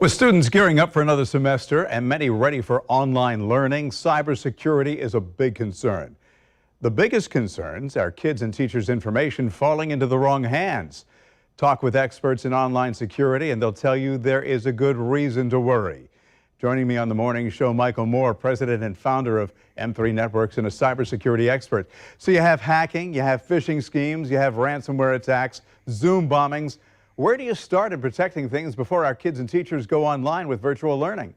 With students gearing up for another semester and many ready for online learning, cybersecurity is a big concern. The biggest concerns are kids' and teachers' information falling into the wrong hands. Talk with experts in online security and they'll tell you there is a good reason to worry. Joining me on the morning show, Michael Moore, president and founder of M3 Networks and a cybersecurity expert. So you have hacking, you have phishing schemes, you have ransomware attacks, Zoom bombings. Where do you start in protecting things before our kids and teachers go online with virtual learning?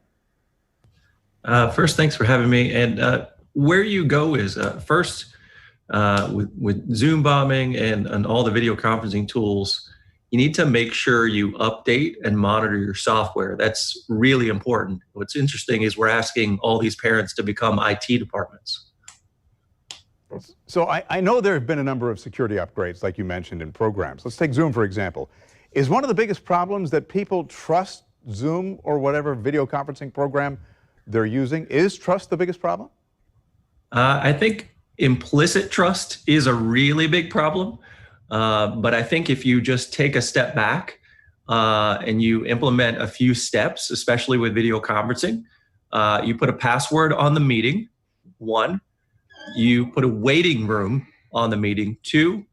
First, thanks for having me. And where you go is first with Zoom bombing and all the video conferencing tools, you need to make sure you update and monitor your software. That's really important. What's interesting is we're asking all these parents to become IT departments. So I know there have been a number of security upgrades, like you mentioned, in programs. Let's take Zoom, for example. Is one of the biggest problems that people trust Zoom or whatever video conferencing program they're using? Is trust the biggest problem? I think implicit trust is a really big problem. But I think if you just take a step back and you implement a few steps, especially with video conferencing, you put a password on the meeting, 1, you put a waiting room on the meeting, 2,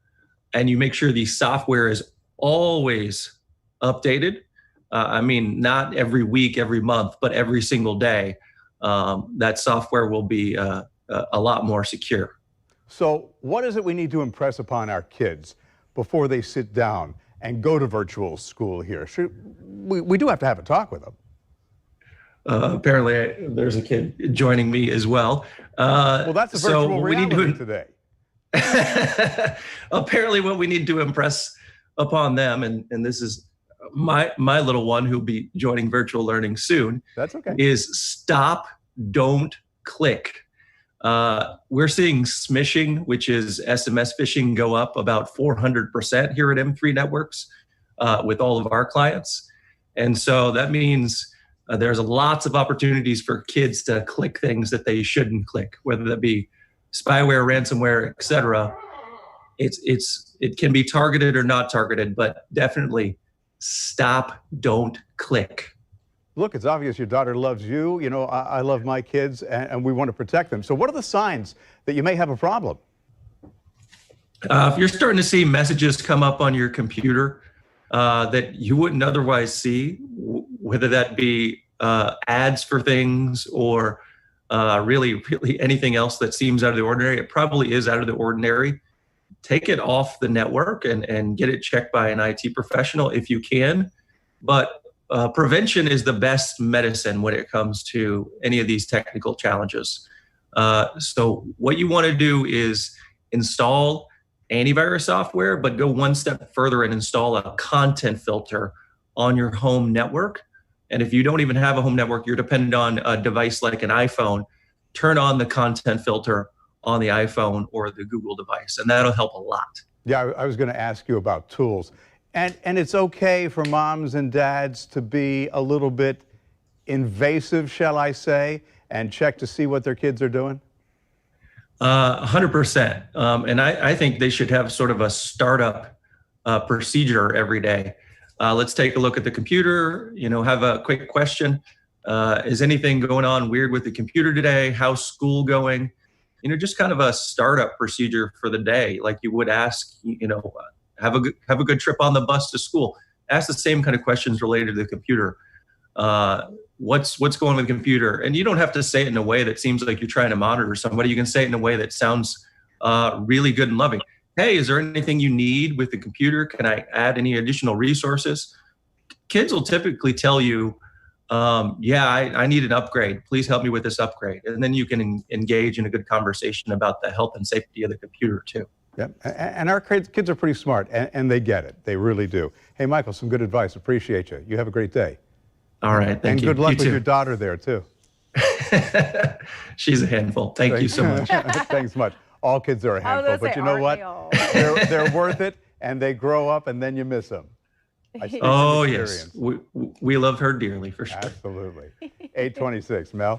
and you make sure the software is always updated. I mean, not every week, every month, but every single day. That software will be a lot more secure. So what is it we need to impress upon our kids before they sit down and go to virtual school here? We do have to have a talk with them. Apparently, there's a kid joining me as well. Well, that's a virtual reality today. Apparently, what we need to impress upon them, and this is my little one who'll be joining virtual learning soon. That's okay. Is stop, don't click. We're seeing smishing, which is SMS phishing, go up about 400% here at M3 Networks with all of our clients. And so that means there's lots of opportunities for kids to click things that they shouldn't click, whether that be spyware, ransomware, etc. It can be targeted or not targeted, but definitely stop, don't click. Look, it's obvious your daughter loves you. You know, I love my kids, and we want to protect them. So what are the signs that you may have a problem? If you're starting to see messages come up on your computer that you wouldn't otherwise see, whether that be ads for things or really anything else that seems out of the ordinary, it probably is out of the ordinary. Take it off the network and get it checked by an IT professional if you can. But prevention is the best medicine when it comes to any of these technical challenges. So what you want to do is install antivirus software, but go one step further and install a content filter on your home network. And if you don't even have a home network, you're dependent on a device like an iPhone, turn on the content filter on the iPhone or the Google device, and that'll help a lot. Yeah, I was going to ask you about tools. And it's okay for moms and dads to be a little bit invasive, shall I say, and check to see what their kids are doing? 100%. And I think they should have sort of a startup procedure every day. Let's take a look at the computer, have a quick question. Is anything going on weird with the computer today? How's school going? Just kind of a startup procedure for the day, like you would ask, have a good trip on the bus to school. Ask the same kind of questions related to the computer. What's going on with the computer? And you don't have to say it in a way that seems like you're trying to monitor somebody. You can say it in a way that sounds really good and loving. Hey, is there anything you need with the computer? Can I add any additional resources? Kids will typically tell you, yeah, I need an upgrade. Please help me with this upgrade. And then you can engage in a good conversation about the health and safety of the computer too. Yeah, and our kids are pretty smart, and they get it. They really do. Hey, Michael, some good advice. Appreciate you. You have a great day. All right, thank you. And good luck with your daughter there, too. She's a handful. Thank you so much. Thanks much. All kids are a handful, but you know what? They're worth it, and they grow up, and then you miss them. Oh, yes. We love her dearly, for sure. Absolutely. 8:26, Mel.